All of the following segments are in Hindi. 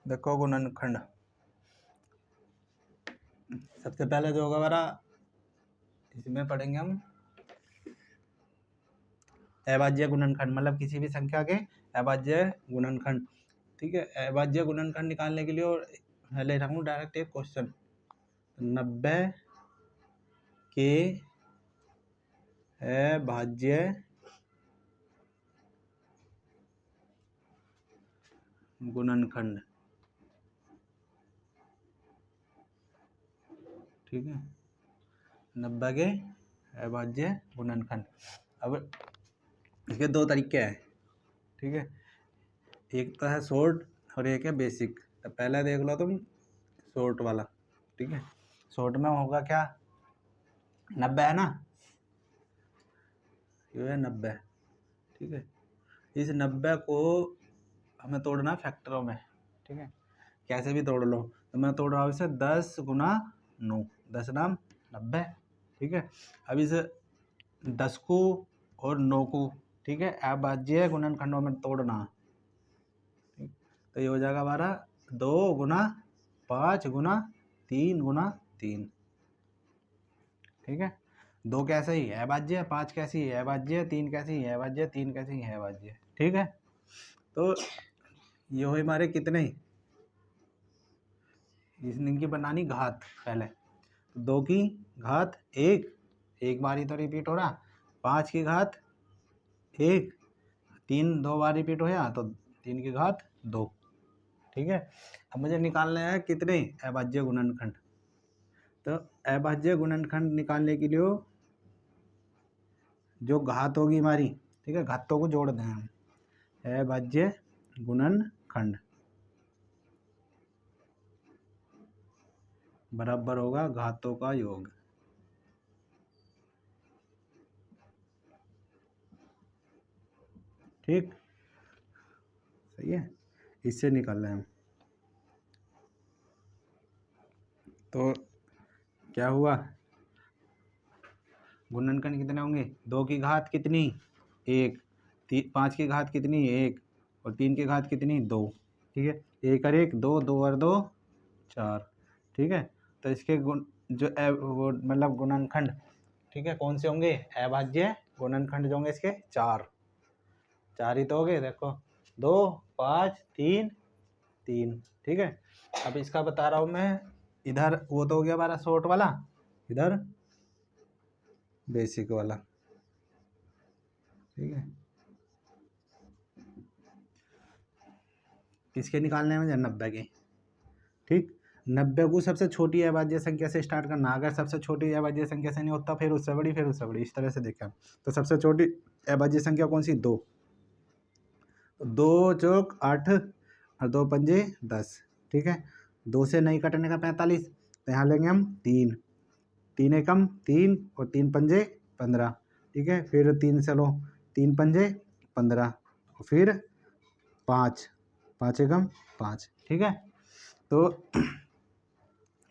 देखो गुणनखंड, सबसे पहले जो होगा हमारा, इसमें पढ़ेंगे हम अभाज्य गुणनखंड, मतलब किसी भी संख्या के अभाज्य गुणनखंड। ठीक है, अभाज्य गुणनखंड निकालने के लिए और मैं ले रहा हूँ डायरेक्ट एक क्वेश्चन, 90 के अभाज्य गुणनखंड। ठीक है, 90 के अभाज्य गुणनखंड। अब इसके दो तरीके हैं। ठीक है, एक तो है शॉर्ट और एक है बेसिक। तो पहले देख लो तुम शॉर्ट वाला। ठीक है, शॉर्ट में होगा क्या, 90 है ना, ये है 90। ठीक है, इस 90 को हमें तोड़ना फैक्टरों में। ठीक है, कैसे भी तोड़ लो। तो मैं तोड़ रहा हूँ इसे 10 गुना 9, 10 नाम 90। ठीक है, अब इस 10 को और 9 को, ठीक है, अभाज्य गुणनखंडों में तोड़ना। ठीक, तो ये हो जाएगा हमारा 2 गुना 5 गुना 3 गुना 3। ठीक है, 2 कैसे ही है अभाज्य, 5 कैसी है अभाज्य, 3 कैसी है अभाज्य, 3 कैसी है अभाज्य। ठीक है, तो ये हो हमारे कितने, इनकी बनानी घात पहले। 2 की घात 1, एक बार ही तो रिपीट हो रहा। 5 की घात 1, 3 2 बार रिपीट हो गया, तो 3 की घात 2। ठीक है, अब मुझे निकालने हैं कितने अभाज्य गुणनखंड। तो अभाज्य गुणनखंड निकालने के लिए जो घात होगी हमारी, ठीक है, घातों को जोड़ दें हम। अभाज्य गुणनखंड बराबर होगा घातों का योग। ठीक, सही है, इससे निकाल रहे हैं हम। तो क्या हुआ, गुणनखंड कितने होंगे, 2 की घात कितनी 1, 5 की घात कितनी 1, और 3 की घात कितनी 2। ठीक है, 1 और 1 2, 2 और 2 4। ठीक है, तो इसके गुण जो वो मतलब गुणनखंड, ठीक है, कौन से होंगे, अभाज्य गुणनखंड जो होंगे इसके 4 ही तो हो गए। देखो 2 5 3 3। ठीक है, अब इसका बता रहा हूँ मैं, इधर वो तो हो गया हमारा शॉर्ट वाला, इधर बेसिक वाला। ठीक है, किसके निकालने हैं मुझे, 90 के। ठीक, 90 को सबसे छोटी अभाज्य संख्या से स्टार्ट करना। अगर सबसे छोटी अभाज्य संख्या से नहीं होता, फिर उससे बड़ी, फिर उससे बड़ी, इस तरह से देखा। तो सबसे छोटी अभाज्य संख्या कौन सी, 2। 2 चौक 8 और 2 पंजे 10। ठीक है, 2 से नहीं कटने का 45, तो यहाँ लेंगे हम 3, 3 एकम 3 और 3 पंजे 15। ठीक है, फिर 3 से लो, 3 पंजे 15, फिर 5, 5 एकम 5। ठीक है, तो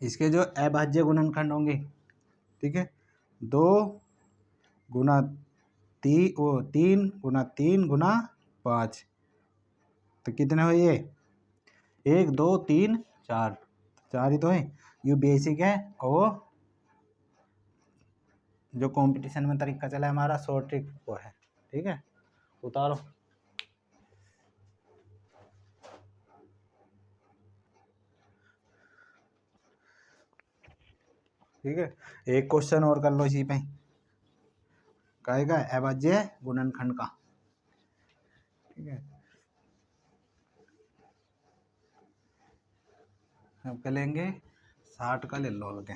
इसके जो अभाज्य गुणनखंड होंगे, ठीक है, 2 गुना 3 गुना 3 गुना 5, तो कितने हो ये, 1 2 3 4, 4 ही तो है। ये बेसिक है, और जो कंपटीशन में तरीका चला है हमारा शॉर्ट ट्रिक वो है। ठीक है, उतारो। ठीक है, एक क्वेश्चन और कर लो इसी पे, कहेगा अभाज्य गुणनखंड का। ठीक है, अब क्या लेंगे, 60 का ले लो, ओके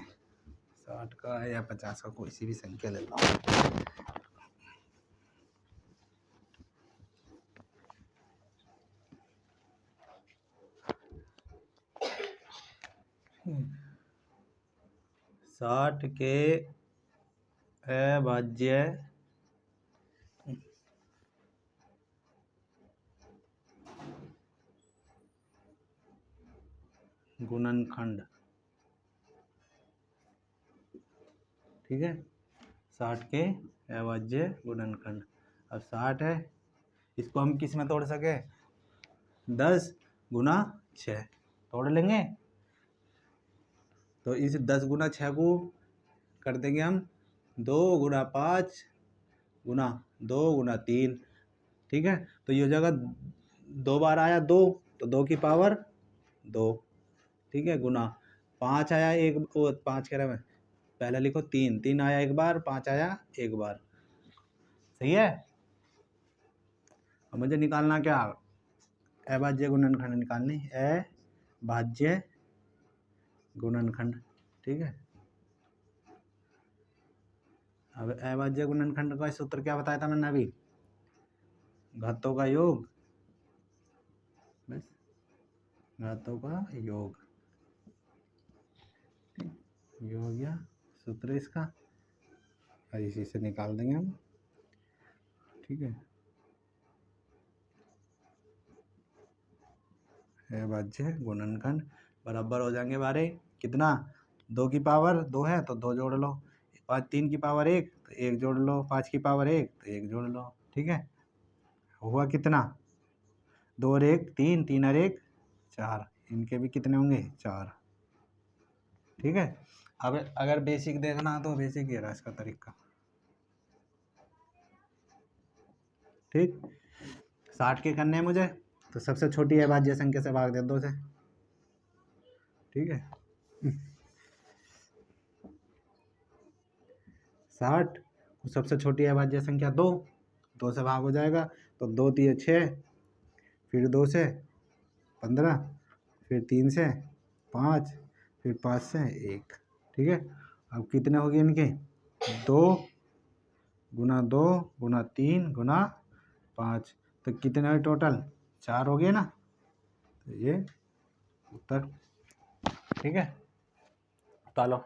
60 का या 50 का, कोई सी भी संख्या ले लो। साठ के अभाज्य गुणनखंड। ठीक है, 60 के अभाज्य गुणनखंड। अब 60 है, इसको हम किस में तोड़ सके, 10 गुना 6। तोड़ लेंगे। तो इस 10 गुना 6 को कर देंगे हम 2 गुना 5 गुना 2 गुना 3, ठीक है। तो ये हो जाएगा 2 बार आया 2, तो 2 की पावर 2, ठीक है, गुना 5 आया 1, 5 कह रहा मैं, पहले लिखो 3, 3 आया 1 बार, 5 आया 1 बार, सही है। अब मुझे निकालना क्या, अभाज्य गुणनखंड निकालनी, अभाज्य गुणनखंड, ठीक है। अब अभाज्य गुणनखंड का सूत्र क्या बताया था मैंने अभी, घातों का योग, बस घातों का योग, योग या सूत्र इसका, और इसी से निकाल देंगे हम, ठीक है। अभाज्य गुणनखंड बराबर हो जाएंगे हमारे कितना, 2 की पावर 2 है तो 2 जोड़ लो, 3 की पावर 1 तो 1 जोड़ लो, 5 की पावर 1 तो 1 जोड़ लो, ठीक है। हुआ कितना, 2 और 1 3, 3 और 1 4, इनके भी कितने होंगे 4, ठीक है। अब अगर बेसिक देखना तो बेसिक ये रहा इसका तरीका, ठीक। 60 के करने हैं मुझे, तो सबसे छोटी अभाज्य संख्या से भाग दे 2 से, ठीक है। 60 सबसे छोटी अभाज्य संख्या 2, 2 से भाग हो जाएगा, तो 2 3 6, फिर 2 से 15, फिर 3 से 5, फिर 5 से 1, ठीक है। अब कितने हो गए इनके, 2 गुना 2 गुना 3 गुना 5, तो कितने हुए टोटल, 4 हो गए ना, तो ये उत्तर, ठीक है। चलो